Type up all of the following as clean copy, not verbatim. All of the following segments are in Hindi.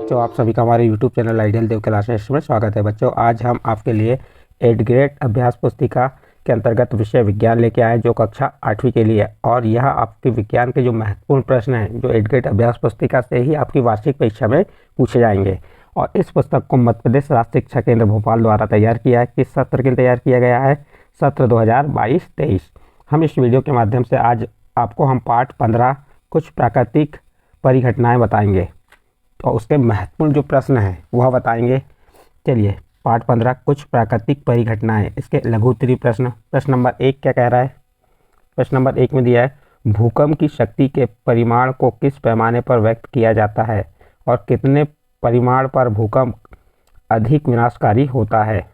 बच्चों, आप सभी का हमारे YouTube चैनल आइडियल देव क्लासेस में स्वागत है। बच्चों, आज हम आपके लिए 8th ग्रेड अभ्यास पुस्तिका के अंतर्गत विषय विज्ञान लेके आए जो कक्षा 8वीं के लिए है। और यह आपके विज्ञान के जो महत्वपूर्ण प्रश्न हैं जो 8th ग्रेड अभ्यास पुस्तिका से ही आपकी वार्षिक परीक्षा में पूछे जाएंगे। और इस पुस्तक को मध्य प्रदेश राष्ट्रीय शिक्षा केंद्र भोपाल द्वारा तैयार किया है। किस सत्र के लिए तैयार किया गया है? सत्र 2022-23। हम इस वीडियो के माध्यम से आज आपको हम पाठ 15 कुछ प्राकृतिक परिघटनाएं बताएंगे और उसके महत्वपूर्ण जो प्रश्न हैं वह बताएंगे। चलिए, पाठ 15 कुछ प्राकृतिक परिघटनाएं, इसके लघु उत्तरीय प्रश्न। प्रश्न नंबर 1 क्या कह रहा है? प्रश्न नंबर 1 में दिया है, भूकंप की शक्ति के परिमाण को किस पैमाने पर व्यक्त किया जाता है और कितने परिमाण पर भूकंप अधिक विनाशकारी होता है?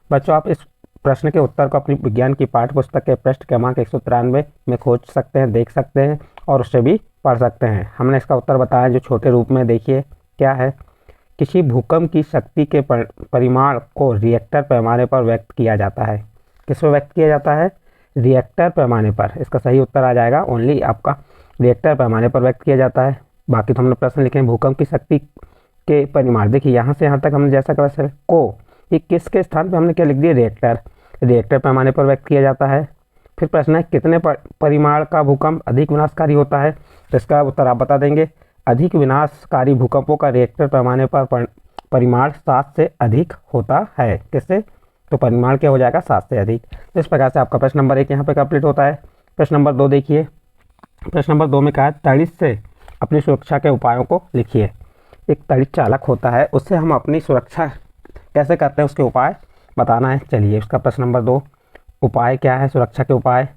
बच्चों, आप इस प्रश्न के उत्तर को अपनी विज्ञान की पाठ्य पुस्तक के पृष्ठ क्रमांक 193 में खोज सकते हैं, देख सकते हैं और उससे भी पढ़ सकते हैं। हमने इसका उत्तर बताया जो छोटे रूप में। देखिए क्या है, किसी भूकंप की शक्ति के परिमाण को रिएक्टर पैमाने पर व्यक्त किया जाता है। किस पर व्यक्त किया जाता है? रिएक्टर पैमाने पर। इसका सही उत्तर आ जाएगा ओनली आपका रिएक्टर पैमाने पर व्यक्त किया जाता है। बाकी तो हमने प्रश्न लिखे हैं भूकंप की शक्ति के परिमाण। देखिए यहाँ से यहाँ तक हमने जैसा कहा को, ये किसके स्थान पर हमने क्या लिख दिया? रिएक्टर। रिएक्टर पैमाने पर व्यक्त किया जाता है। फिर प्रश्न है कितने परिमाण का भूकंप अधिक विनाशकारी होता है? तो इसका उत्तर आप बता देंगे। अधिक विनाशकारी भूकंपों का रिएक्टर पैमाने पर परिमाण 7 से अधिक होता है। किससे? तो परिमाण क्या हो जाएगा? 7 से अधिक। तो इस प्रकार से आपका प्रश्न नंबर 1 यहाँ पे कंप्लीट होता है। प्रश्न नंबर 2 देखिए। प्रश्न नंबर 2 में कहा है, तड़ित से अपनी सुरक्षा के उपायों को लिखिए। एक तड़ित चालक होता है, उससे हम अपनी सुरक्षा कैसे करते हैं उसके उपाय बताना है। चलिए, उसका प्रश्न नंबर 2 उपाय क्या है? सुरक्षा के उपाय,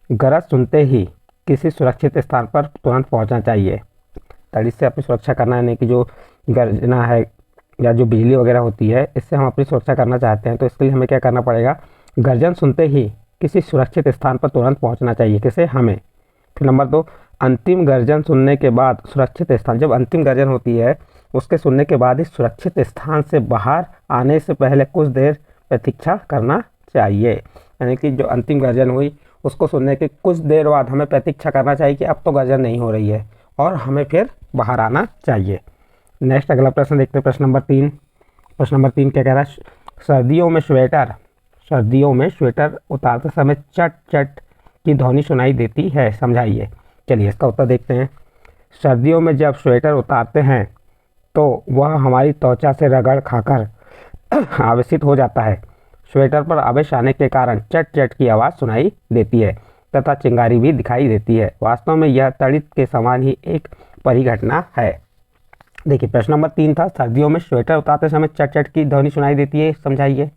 गरज सुनते ही किसी सुरक्षित स्थान पर तुरंत पहुंचना चाहिए। तड़ित से अपनी सुरक्षा करना है, नहीं कि जो गर्जना है या जो बिजली वगैरह होती है इससे हम अपनी सुरक्षा करना चाहते हैं तो इसके लिए हमें क्या करना पड़ेगा? गर्जन सुनते ही किसी सुरक्षित स्थान पर तुरंत पहुंचना चाहिए। किसे? हमें। फिर नंबर 2, अंतिम गर्जन सुनने के बाद सुरक्षित स्थान, जब अंतिम गर्जन होती है उसके सुनने के बाद ही सुरक्षित स्थान से बाहर आने से पहले कुछ देर प्रतीक्षा करना चाहिए। यानी कि जो अंतिम गर्जन हुई उसको सुनने के कुछ देर बाद हमें प्रतीक्षा करना चाहिए कि अब तो गर्जन नहीं हो रही है और हमें फिर बाहर आना चाहिए। नेक्स्ट अगला प्रश्न देखते हैं। प्रश्न नंबर 3। प्रश्न नंबर 3 क्या कह रहा है? सर्दियों में स्वेटर उतारते समय चट चट की ध्वनि सुनाई देती है, समझाइए। चलिए, इसका उत्तर देखते हैं। सर्दियों में जब स्वेटर उतारते हैं तो वह हमारी त्वचा से रगड़ खाकर आवेशित हो जाता है। स्वेटर पर आवेश आने के कारण चट चट की आवाज़ सुनाई देती है तथा चिंगारी भी दिखाई देती है। वास्तव में यह तड़ित के समान ही एक परिघटना है। देखिए, प्रश्न नंबर 3 था, सर्दियों में स्वेटर उतारते समय चट चट की ध्वनि सुनाई देती है, समझाइए।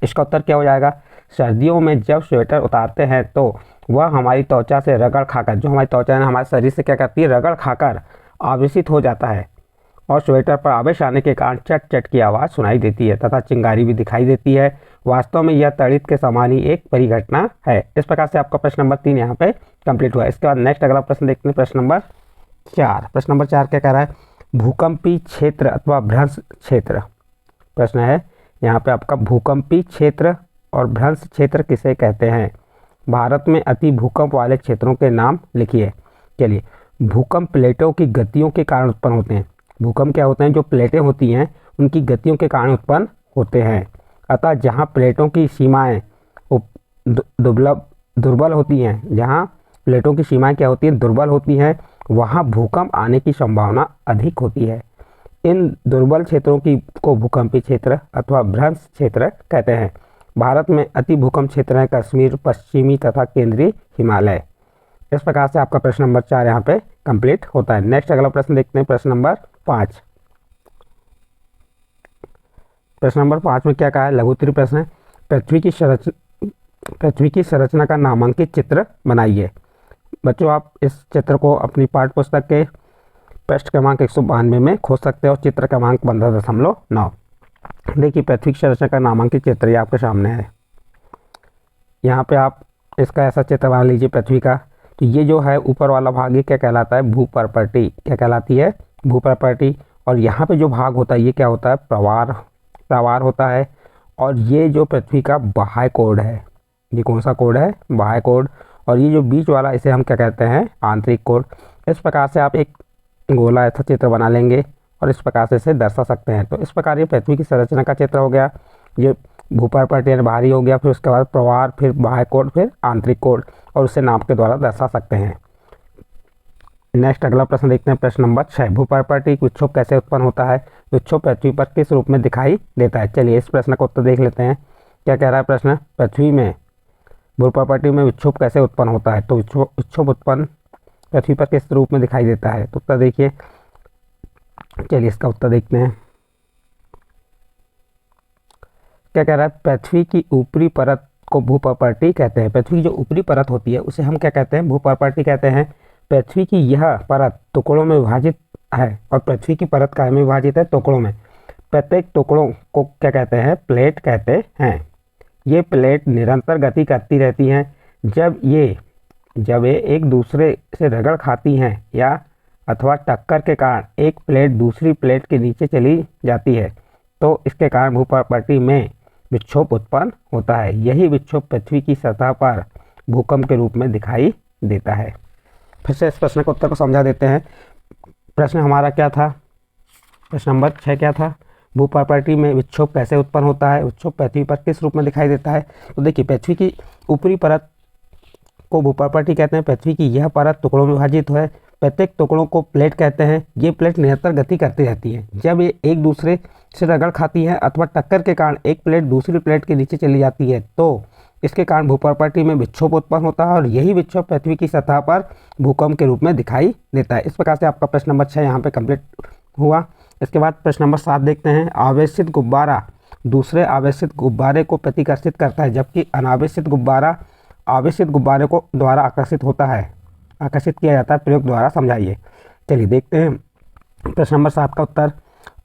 इसका उत्तर क्या हो जाएगा? सर्दियों में जब स्वेटर उतारते हैं तो वह हमारी त्वचा से रगड़ खाकर, जो हमारी त्वचा है हमारे शरीर से क्या करती है? रगड़ खाकर आवेशित हो जाता है और स्वेटर पर आवेश आने के कारण चट चट की आवाज़ सुनाई देती है तथा चिंगारी भी दिखाई देती है। वास्तव में यह तड़ित के समान ही एक परिघटना है। इस प्रकार से आपका प्रश्न नंबर 3 यहाँ पे कंप्लीट हुआ। इसके बाद नेक्स्ट अगला प्रश्न देखते हैं। प्रश्न नंबर 4। प्रश्न नंबर 4 क्या कह रहा है? भूकंपी क्षेत्र अथवा भ्रंश क्षेत्र। प्रश्न है यहाँ पे आपका, भूकंपी क्षेत्र और भ्रंश क्षेत्र किसे कहते हैं? भारत में अति भूकंप वाले क्षेत्रों के नाम लिखिए। चलिए, भूकंप प्लेटों की गतियों के कारण उत्पन्न होते हैं। भूकंप क्या होते हैं? जो प्लेटें होती हैं उनकी गतियों के कारण उत्पन्न होते हैं। अतः जहाँ प्लेटों की सीमाएं दुर्बल होती हैं, जहाँ प्लेटों की सीमाएं क्या होती हैं? दुर्बल होती हैं, वहाँ भूकंप आने की संभावना अधिक होती है। इन दुर्बल क्षेत्रों को भूकंपी क्षेत्र अथवा भ्रंश क्षेत्र कहते हैं। भारत में अति भूकंप क्षेत्र है कश्मीर, पश्चिमी तथा केंद्रीय हिमालय। इस प्रकार से आपका प्रश्न नंबर 4 यहाँ पे कंप्लीट होता है। नेक्स्ट अगला प्रश्न देखते हैं। प्रश्न नंबर 5। प्रश्न नंबर 5 में क्या कहा है? लघु उत्तरीय प्रश्न है, पृथ्वी की संरचना का नामांकित चित्र बनाइए। बच्चों, आप इस चित्र को अपनी पाठ्य पुस्तक के पृष्ठ क्रमांक 192 में खोज सकते हो, चित्र क्रमांक 15.9। देखिए, पृथ्वी की संरचना का नामांकित चित्र ये आपके सामने है। यहाँ पे आप इसका ऐसा चित्र बना लीजिए पृथ्वी का। तो ये जो है ऊपर वाला भाग ये क्या कहलाता है? भूपर्पटी। क्या कहलाती है? भूपर्पटी। और यहाँ पे जो भाग होता है ये क्या होता है? प्रवार होता है। और ये जो पृथ्वी का बाह्य कोड है, ये कौन सा कोड है? बाह्य कोड। और ये जो बीच वाला इसे हम क्या कहते हैं? आंतरिक कोड। इस प्रकार से आप एक गोला ऐसा चित्र बना लेंगे और इस प्रकार से इसे दर्शा सकते हैं। तो इस प्रकार ये पृथ्वी की संरचना का चित्र हो गया, ये भूपर्पट यानी बाहरी हो गया, फिर उसके बाद प्रवार, फिर बाह्य कोण, फिर आंतरिक कोण, और उसे नाप के द्वारा दर्शा सकते हैं। नेक्स्ट अगला प्रश्न देखते हैं, प्रश्न नंबर 6, भूपर्पट एक विक्षोभ कैसे उत्पन्न होता है? विक्षोभ पृथ्वी पर किस रूप में दिखाई देता है? चलिए इस प्रश्न का उत्तर देख लेते हैं। क्या कह रहा है प्रश्न, पृथ्वी में भूपर्पटी में विक्षोभ कैसे उत्पन्न होता है? तो विक्षोभ उत्पन्न पृथ्वी पर किस रूप में दिखाई देता है? तो उत्तर देखिए, चलिए इसका उत्तर देखते हैं। क्या कह रहा है, पृथ्वी की ऊपरी परत को भूपर्पटी कहते हैं। पृथ्वी की जो ऊपरी परत होती है उसे हम क्या कहते हैं? भूपर्पटी कहते हैं। पृथ्वी की यह परत टुकड़ों में विभाजित है, और पृथ्वी की परत काय में विभाजित है? टुकड़ों में। प्रत्येक टुकड़ों को क्या कहते हैं? प्लेट कहते हैं। ये प्लेट निरंतर गति करती रहती हैं। जब ये एक दूसरे से रगड़ खाती हैं या अथवा टक्कर के कारण एक प्लेट दूसरी प्लेट के नीचे चली जाती है, तो इसके कारण भूपर्पटी में विक्षोभ उत्पन्न होता है। यही विक्षोभ पृथ्वी की सतह पर भूकंप के रूप में दिखाई देता है। फिर से इस प्रश्न के उत्तर को समझा देते हैं। प्रश्न हमारा क्या था? प्रश्न नंबर 6 क्या था? भूपर्पटी में विक्षोभ कैसे उत्पन्न होता है? विक्षोभ पृथ्वी पर किस रूप में दिखाई देता है? तो देखिए, पृथ्वी की ऊपरी परत को भूपर्पटी कहते हैं। पृथ्वी की यह परत टुकड़ों में विभाजित है। प्रत्येक टुकड़ों को प्लेट कहते हैं। ये प्लेट निरंतर गति करती रहती है। जब ये एक दूसरे से रगड़ खाती है अथवा टक्कर के कारण एक प्लेट दूसरी प्लेट के नीचे चली जाती है, तो इसके कारण भूपर्पटी में विक्षोभ उत्पन्न होता है, और यही विक्षोभ पृथ्वी की सतह पर भूकंप के रूप में दिखाई देता है। इस प्रकार से आपका प्रश्न नंबर 6 यहाँ पे कंप्लीट हुआ। इसके बाद प्रश्न नंबर 7 देखते हैं। आवेशित गुब्बारा दूसरे आवेशित गुब्बारे को प्रतिकर्षित करता है, जबकि अनावेशित गुब्बारा आवेशित गुब्बारे को द्वारा आकर्षित किया जाता है। प्रयोग द्वारा समझाइए। चलिए देखते हैं प्रश्न नंबर 7 का उत्तर।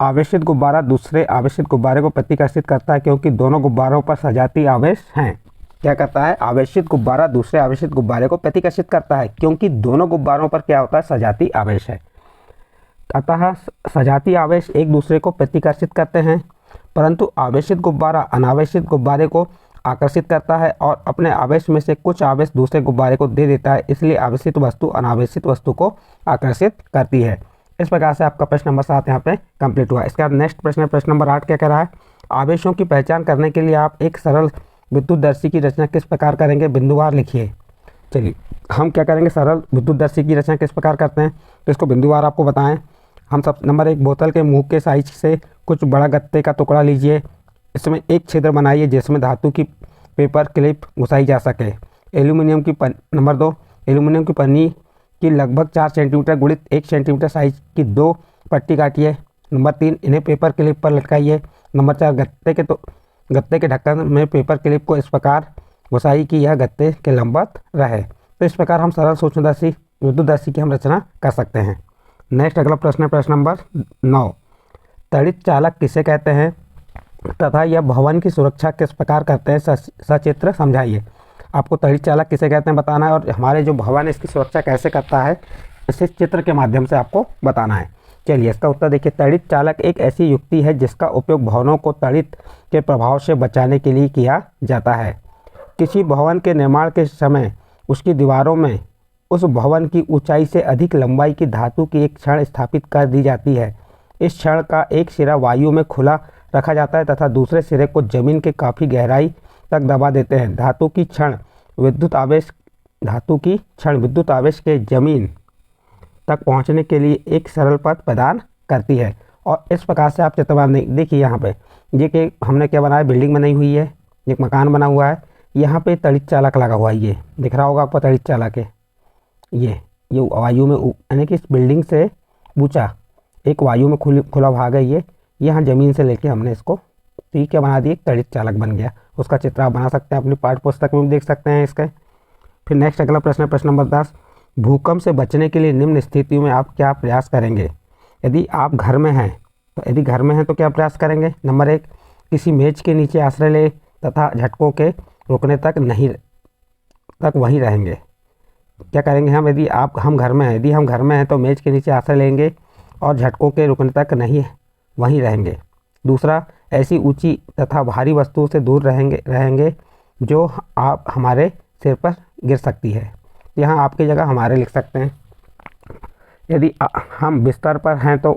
आवेशित गुब्बारा दूसरे आवेशित गुब्बारे को प्रतिकर्षित करता है, क्योंकि दोनों गुब्बारों पर सजातीय आवेश हैं। क्या करता है? आवेशित गुब्बारा दूसरे आवेशित गुब्बारे को प्रतिकर्षित करता है, क्योंकि दोनों गुब्बारों पर क्या होता है? सजातीय आवेश है। अतः सजातीय आवेश एक दूसरे को प्रतिकर्षित करते हैं, परंतु आवेशित गुब्बारा अनावेशित गुब्बारे को आकर्षित करता है और अपने आवेश में से कुछ आवेश दूसरे गुब्बारे को दे देता है। इसलिए आवेशित वस्तु अनावेशित वस्तु को आकर्षित करती है। इस प्रकार से आपका प्रश्न नंबर 7 यहाँ पे कंप्लीट हुआ। इसके बाद नेक्स्ट प्रश्न है प्रश्न नंबर 8। क्या कह रहा है? आवेशों की पहचान करने के लिए आप एक सरल विद्युतदर्शी की रचना किस प्रकार करेंगे? बिंदुवार लिखिए। चलिए हम क्या करेंगे? सरल विद्युतदर्शी की रचना किस प्रकार करते हैं, तो इसको बिंदुवार आपको बताएं। हम सब नंबर 1, बोतल के मुंह के साइज से कुछ बड़ा गत्ते का टुकड़ा लीजिए। इसमें एक छिद्र बनाइए जिसमें धातु की पेपर क्लिप घुसाई जा सके। एल्यूमिनियम की नंबर 2, एल्यूमिनियम की पन्नी की लगभग 4 सेंटीमीटर गुणित 1 सेंटीमीटर साइज की 2 पट्टी काटिए। नंबर 3, इन्हें पेपर क्लिप पर लटकाइए। नंबर 4, गत्ते के ढक्कन में पेपर क्लिप को इस प्रकार घुसाई कि यह गत्ते के लंबवत रहे। तो इस प्रकार हम सरल सूक्ष्मदर्शी विद्युतदर्शी की हम रचना कर सकते हैं। नेक्स्ट अगला प्रश्न है प्रश्न नंबर 9। तड़ित चालक किसे कहते हैं तथा यह भवन की सुरक्षा किस प्रकार करते हैं? सचित्र समझाइए। आपको तड़ित चालक किसे कहते हैं बताना है, और हमारे जो भवन है इसकी सुरक्षा कैसे करता है इसे चित्र के माध्यम से आपको बताना है। चलिए इसका उत्तर देखिए। तड़ित चालक एक ऐसी युक्ति है जिसका उपयोग भवनों को तड़ित के प्रभाव से बचाने के लिए किया जाता है। किसी भवन के निर्माण के समय उसकी दीवारों में उस भवन की ऊंचाई से अधिक लंबाई की धातु की एक छड़ स्थापित कर दी जाती है। इस छड़ का एक सिरा वायु में खुला रखा जाता है तथा दूसरे सिरे को जमीन के काफ़ी गहराई तक दबा देते हैं। धातु की छड़ विद्युत आवेश के जमीन तक पहुंचने के लिए एक सरल पथ प्रदान करती है। और इस प्रकार से आप चित्र देखिए यहाँ पे ये कि हमने क्या बनाया, बिल्डिंग बनाई हुई है, एक मकान बना हुआ है, यहाँ पे तड़ित चालक लगा हुआ है। ये दिख रहा होगा आपको तड़ित चालक है। ये वायु में यानी कि इस बिल्डिंग से ऊंचा एक वायु में खुला भाग है। ये यहाँ ज़मीन से लेके हमने इसको ठीक है बना दिए, तड़ित चालक बन गया। उसका चित्र आप बना सकते हैं, अपनी पाठ्य पुस्तक में भी देख सकते हैं इसके। फिर नेक्स्ट अगला प्रश्न है प्रश्न नंबर 10। भूकंप से बचने के लिए निम्न स्थितियों में आप क्या प्रयास करेंगे? यदि आप घर में हैं तो क्या प्रयास करेंगे? नंबर 1, किसी मेज के नीचे आश्रय ले तथा झटकों के रुकने तक वहीं रहेंगे। क्या करेंगे हम? यदि हम घर में हैं तो मेज के नीचे आश्रय लेंगे और झटकों के रुकने तक वहीं रहेंगे। दूसरा, ऐसी ऊंची तथा भारी वस्तुओं से दूर रहेंगे जो आप हमारे सिर पर गिर सकती है। यहाँ आपकी जगह हमारे लिख सकते हैं। यदि हम बिस्तर पर हैं तो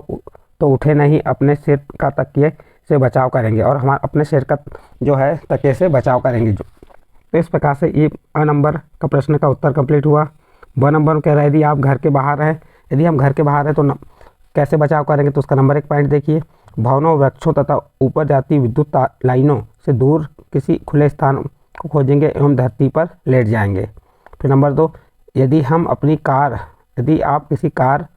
तो उठे नहीं, अपने सिर का तकिए से बचाव करेंगे और हमारा अपने सिर का जो है तकिए से बचाव करेंगे। तो इस प्रकार से ये अ नंबर का प्रश्न का उत्तर कंप्लीट हुआ। ब नंबर में कह रहा है यदि आप घर के बाहर हैं, यदि हम घर के बाहर हैं तो कैसे बचाव करेंगे, तो उसका नंबर 1 पॉइंट देखिए। भवनों, वृक्षों तथा ऊपर जाती विद्युत लाइनों से दूर किसी खुले स्थान को खोजेंगे एवं धरती पर लेट जाएंगे। फिर नंबर 2, यदि आप किसी कार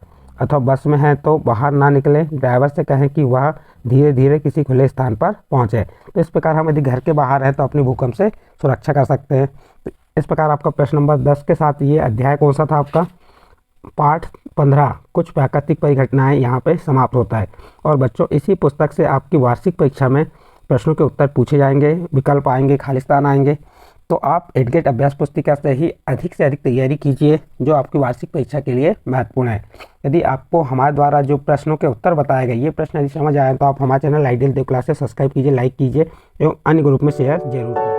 अथवा बस में हैं तो बाहर ना निकलें, ड्राइवर से कहें कि वह धीरे धीरे किसी खुले स्थान पर पहुंचे। तो इस प्रकार हम यदि घर के बाहर हैं तो अपनी भूकंप से सुरक्षा कर सकते हैं। तो इस प्रकार आपका प्रश्न नंबर 10 के साथ ये अध्याय कौन सा था, आपका पाठ 15 कुछ प्राकृतिक परिघटनाएं यहाँ पे समाप्त होता है। और बच्चों, इसी पुस्तक से आपकी वार्षिक परीक्षा में प्रश्नों के उत्तर पूछे जाएंगे, विकल्प आएंगे, खाली स्थान आएंगे। तो आप एडगेट अभ्यास पुस्तिका से अधिक तैयारी कीजिए, जो आपकी वार्षिक परीक्षा के लिए महत्वपूर्ण है। यदि आपको हमारे द्वारा जो प्रश्नों के उत्तर बताए गए ये प्रश्न यदि समझ आए तो आप हमारे चैनल आइडियल देव क्लासेस सब्सक्राइब कीजिए, लाइक कीजिए एवं अन्य ग्रुप में शेयर जरूर कीजिए।